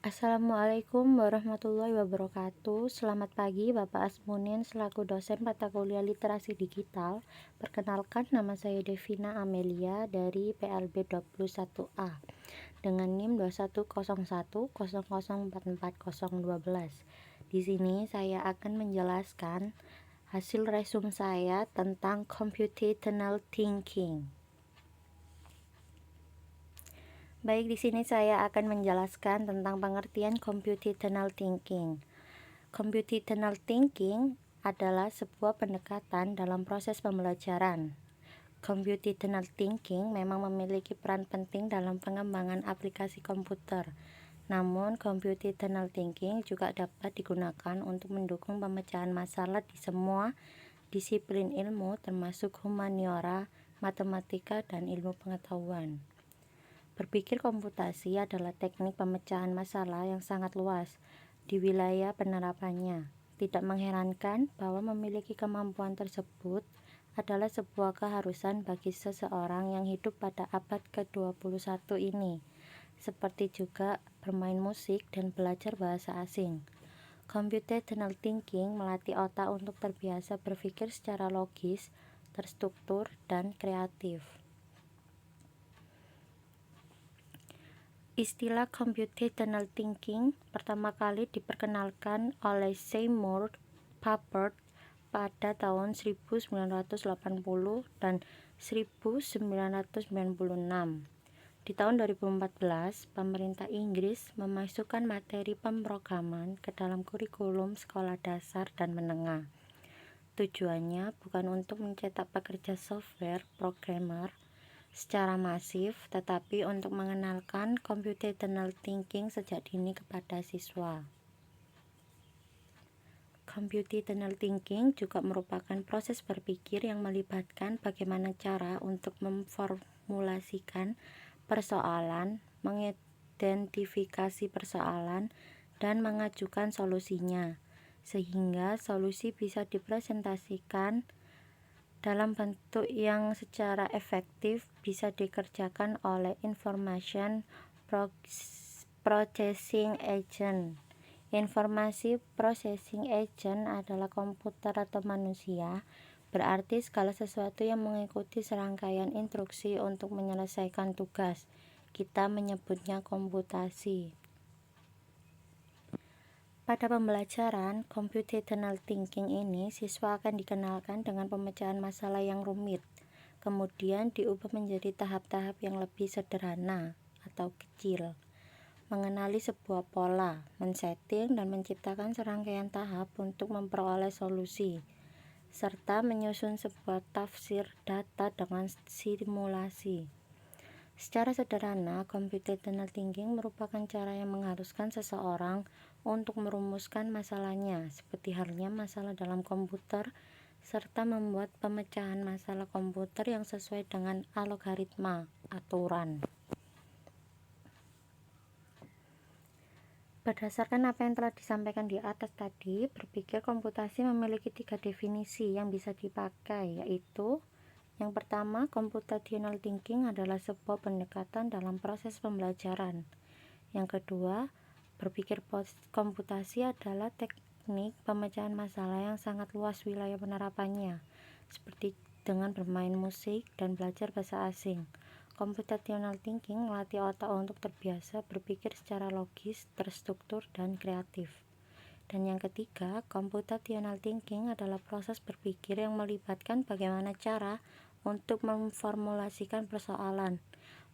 Assalamualaikum warahmatullahi wabarakatuh. Selamat pagi Bapak Asmunin selaku dosen mata kuliah literasi digital. Perkenalkan, nama saya Devina Amelia dari PLB 21A dengan NIM 210100440012. Di sini saya akan menjelaskan hasil resum saya tentang computational thinking. Baik, di sini saya akan menjelaskan tentang pengertian computational thinking. Computational thinking adalah sebuah pendekatan dalam proses pembelajaran. Computational thinking memang memiliki peran penting dalam pengembangan aplikasi komputer. Namun, computational thinking juga dapat digunakan untuk mendukung pemecahan masalah di semua disiplin ilmu termasuk humaniora, matematika, dan ilmu pengetahuan. Berpikir komputasi adalah teknik pemecahan masalah yang sangat luas di wilayah penerapannya. Tidak mengherankan bahwa memiliki kemampuan tersebut adalah sebuah keharusan bagi seseorang yang hidup pada abad ke-21 ini, seperti juga bermain musik dan belajar bahasa asing. Computational thinking melatih otak untuk terbiasa berpikir secara logis, terstruktur, dan kreatif. Istilah computational thinking pertama kali diperkenalkan oleh Seymour Papert pada tahun 1980 dan 1996. Di tahun 2014, pemerintah Inggris memasukkan materi pemrograman ke dalam kurikulum sekolah dasar dan menengah. Tujuannya bukan untuk mencetak pekerja software programmer secara masif, tetapi untuk mengenalkan computational thinking sejak dini kepada siswa. Computational thinking juga merupakan proses berpikir yang melibatkan bagaimana cara untuk memformulasikan persoalan, mengidentifikasi persoalan, dan mengajukan solusinya, sehingga solusi bisa dipresentasikan dalam bentuk yang secara efektif bisa dikerjakan oleh information processing agent. Informasi processing agent adalah komputer atau manusia, berarti segala sesuatu yang mengikuti serangkaian instruksi untuk menyelesaikan tugas. Kita menyebutnya komputasi. Pada pembelajaran computational thinking ini, siswa akan dikenalkan dengan pemecahan masalah yang rumit, kemudian diubah menjadi tahap-tahap yang lebih sederhana atau kecil, mengenali sebuah pola, men-setting dan menciptakan serangkaian tahap untuk memperoleh solusi, serta menyusun sebuah tafsir data dengan simulasi. Secara sederhana, computational thinking merupakan cara yang mengharuskan seseorang untuk merumuskan masalahnya, seperti halnya masalah dalam komputer, serta membuat pemecahan masalah komputer yang sesuai dengan algoritma aturan. Berdasarkan apa yang telah disampaikan di atas tadi, berpikir komputasi memiliki 3 definisi yang bisa dipakai, yaitu yang pertama, computational thinking adalah sebuah pendekatan dalam proses pembelajaran. Yang kedua, berpikir komputasi adalah teknik pemecahan masalah yang sangat luas wilayah penerapannya, seperti dengan bermain musik dan belajar bahasa asing. Computational thinking melatih otak untuk terbiasa berpikir secara logis, terstruktur, dan kreatif. Dan yang ketiga, computational thinking adalah proses berpikir yang melibatkan bagaimana cara untuk memformulasikan persoalan,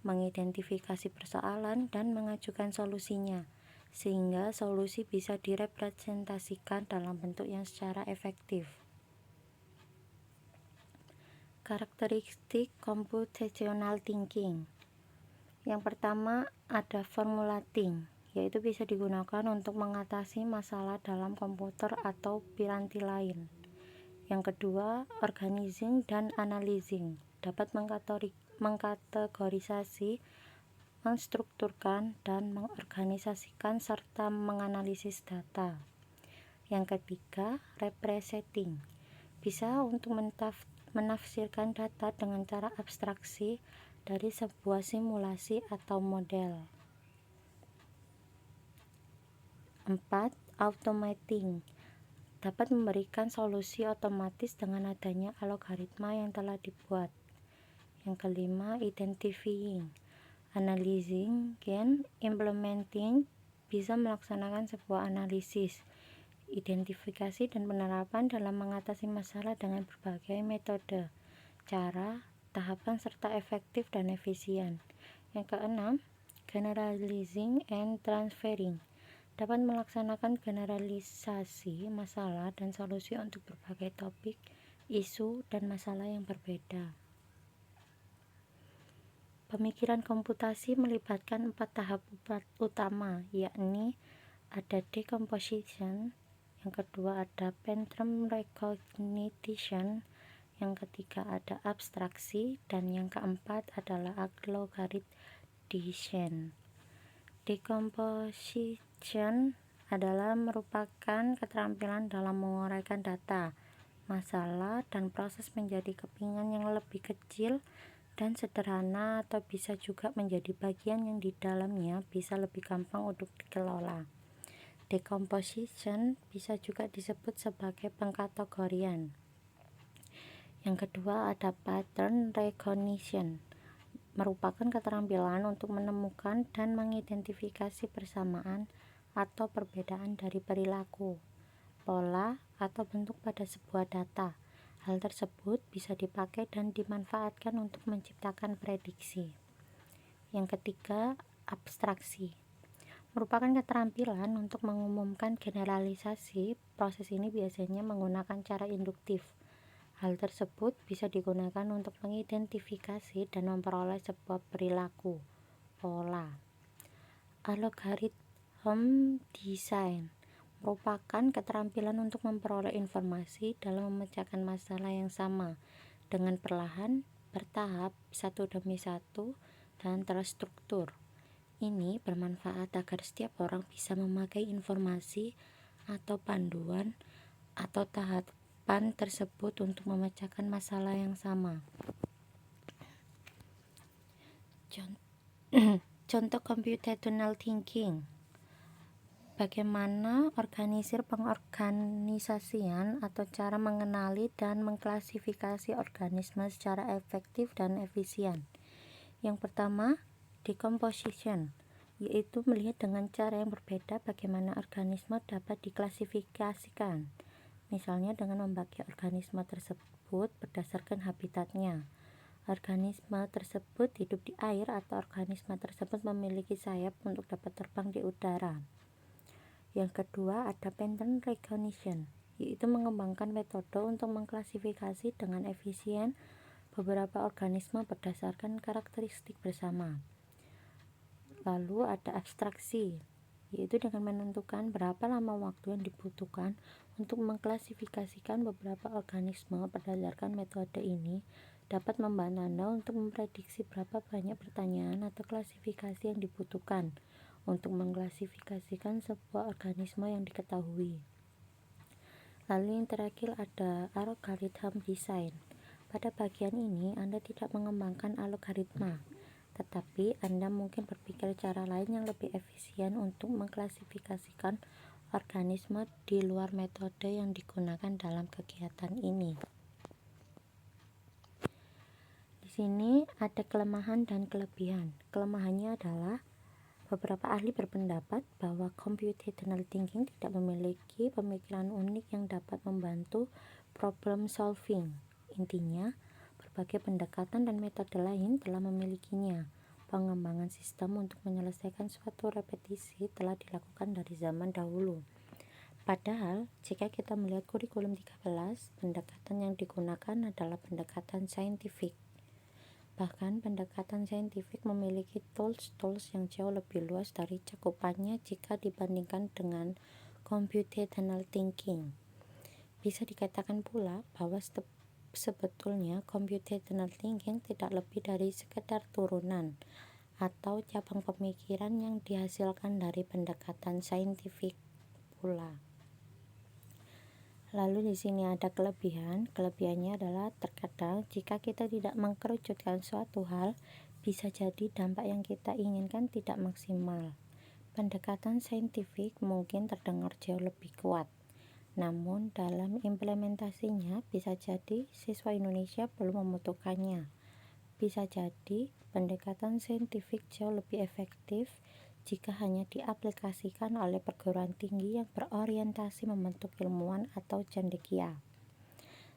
mengidentifikasi persoalan, dan mengajukan solusinya, sehingga solusi bisa direpresentasikan dalam bentuk yang secara efektif. Karakteristik computational thinking. Yang pertama, ada formulating, yaitu bisa digunakan untuk mengatasi masalah dalam komputer atau piranti lain. Yang kedua, organizing dan analyzing, dapat mengkategorisasi, menstrukturkan, dan mengorganisasikan serta menganalisis data. Yang ketiga, representing, bisa untuk menafsirkan data dengan cara abstraksi dari sebuah simulasi atau model. 4. Automating dapat memberikan solusi otomatis dengan adanya algoritma yang telah dibuat. Yang kelima, identifying, analyzing, and implementing bisa melaksanakan sebuah analisis, identifikasi dan penerapan dalam mengatasi masalah dengan berbagai metode, cara, tahapan serta efektif dan efisien. Yang keenam, generalizing and transferring dapat melaksanakan generalisasi masalah dan solusi untuk berbagai topik, isu, dan masalah yang berbeda. Pemikiran komputasi melibatkan 4 tahap utama, yakni ada decomposition, yang kedua ada pattern recognition, yang ketiga ada abstraksi, dan yang keempat adalah algorithm. Decomposition adalah merupakan keterampilan dalam menguraikan data, masalah, dan proses menjadi kepingan yang lebih kecil dan sederhana, atau bisa juga menjadi bagian yang di dalamnya bisa lebih gampang untuk dikelola. Decomposition bisa juga disebut sebagai pengkategorian. Yang kedua ada pattern recognition, merupakan keterampilan untuk menemukan dan mengidentifikasi persamaan atau perbedaan dari perilaku, pola, atau bentuk pada sebuah data. Hal tersebut bisa dipakai dan dimanfaatkan untuk menciptakan prediksi. Yang ketiga, abstraksi, merupakan keterampilan untuk mengumumkan generalisasi. Proses ini biasanya menggunakan cara induktif. Hal tersebut bisa digunakan untuk mengidentifikasi dan memperoleh sebuah perilaku, pola. Algorithm design merupakan keterampilan untuk memperoleh informasi dalam memecahkan masalah yang sama dengan perlahan, bertahap, satu demi satu, dan terstruktur. Ini bermanfaat agar setiap orang bisa memakai informasi atau panduan atau tahapan tersebut untuk memecahkan masalah yang sama. Contoh computational thinking. Bagaimana pengorganisasian atau cara mengenali dan mengklasifikasi organisme secara efektif dan efisien. Yang pertama, decomposition, yaitu melihat dengan cara yang berbeda bagaimana organisme dapat diklasifikasikan. Misalnya dengan membagi organisme tersebut berdasarkan habitatnya. Organisme tersebut hidup di air atau organisme tersebut memiliki sayap untuk dapat terbang di udara. Yang kedua ada pattern recognition, yaitu mengembangkan metode untuk mengklasifikasi dengan efisien beberapa organisme berdasarkan karakteristik bersama. Lalu ada abstraksi, yaitu dengan menentukan berapa lama waktu yang dibutuhkan untuk mengklasifikasikan beberapa organisme berdasarkan metode ini dapat membantu Anda untuk memprediksi berapa banyak pertanyaan atau klasifikasi yang dibutuhkan untuk mengklasifikasikan sebuah organisme yang diketahui. Lalu yang terakhir ada algorithm design. Pada bagian ini Anda tidak mengembangkan algoritma, tetapi Anda mungkin berpikir cara lain yang lebih efisien untuk mengklasifikasikan organisme di luar metode yang digunakan dalam kegiatan ini. Di sini ada kelemahan dan kelebihan. Kelemahannya adalah beberapa ahli berpendapat bahwa computational thinking tidak memiliki pemikiran unik yang dapat membantu problem solving. Intinya, berbagai pendekatan dan metode lain telah memilikinya. Pengembangan sistem untuk menyelesaikan suatu repetisi telah dilakukan dari zaman dahulu. Padahal, jika kita melihat kurikulum 13, pendekatan yang digunakan adalah pendekatan saintifik. Bahkan pendekatan saintifik memiliki tools yang jauh lebih luas dari cakupannya jika dibandingkan dengan computational thinking. Bisa dikatakan pula bahwa sebetulnya computational thinking tidak lebih dari sekedar turunan atau cabang pemikiran yang dihasilkan dari pendekatan saintifik pula. Lalu di sini ada kelebihan. Kelebihannya adalah terkadang jika kita tidak mengkerucutkan suatu hal, bisa jadi dampak yang kita inginkan tidak maksimal. Pendekatan saintifik mungkin terdengar jauh lebih kuat, namun dalam implementasinya bisa jadi siswa Indonesia belum membutuhkannya. Bisa jadi pendekatan saintifik jauh lebih efektif jika hanya diaplikasikan oleh perguruan tinggi yang berorientasi membentuk ilmuwan atau cendekia.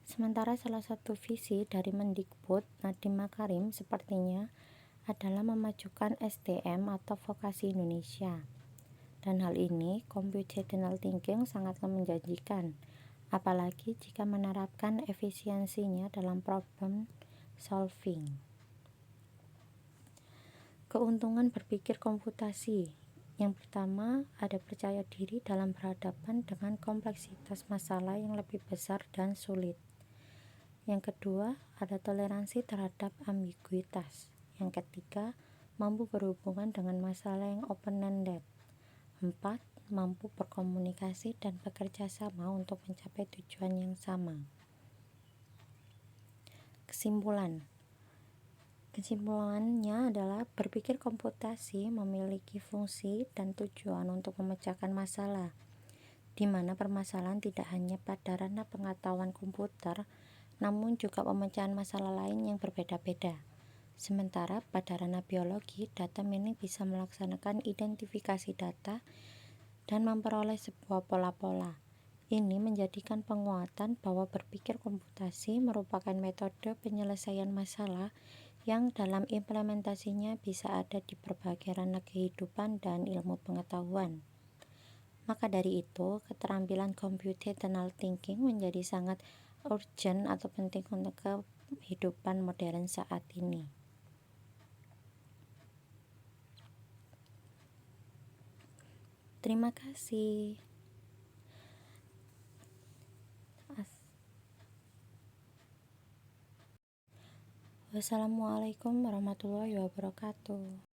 Sementara salah satu visi dari Mendikbud Nadiem Makarim sepertinya adalah memajukan SDM atau vokasi Indonesia. Dan hal ini computational thinking sangatlah menjanjikan, apalagi jika menerapkan efisiensinya dalam problem solving. Keuntungan berpikir komputasi. Yang pertama, ada percaya diri dalam berhadapan dengan kompleksitas masalah yang lebih besar dan sulit. Yang kedua, ada toleransi terhadap ambiguitas. Yang ketiga, mampu berhubungan dengan masalah yang open-ended. 4. Mampu berkomunikasi dan bekerja sama untuk mencapai tujuan yang sama. Kesimpulannya adalah berpikir komputasi memiliki fungsi dan tujuan untuk memecahkan masalah, di mana permasalahan tidak hanya pada ranah pengetahuan komputer, namun juga pemecahan masalah lain yang berbeda-beda. Sementara pada ranah biologi, data mining bisa melaksanakan identifikasi data dan memperoleh sebuah pola-pola. Ini menjadikan penguatan bahwa berpikir komputasi merupakan metode penyelesaian masalah yang dalam implementasinya bisa ada di berbagai ranah kehidupan dan ilmu pengetahuan. Maka dari itu, keterampilan computational thinking menjadi sangat urgent atau penting untuk kehidupan modern saat ini. Terima kasih. Wassalamualaikum warahmatullahi wabarakatuh.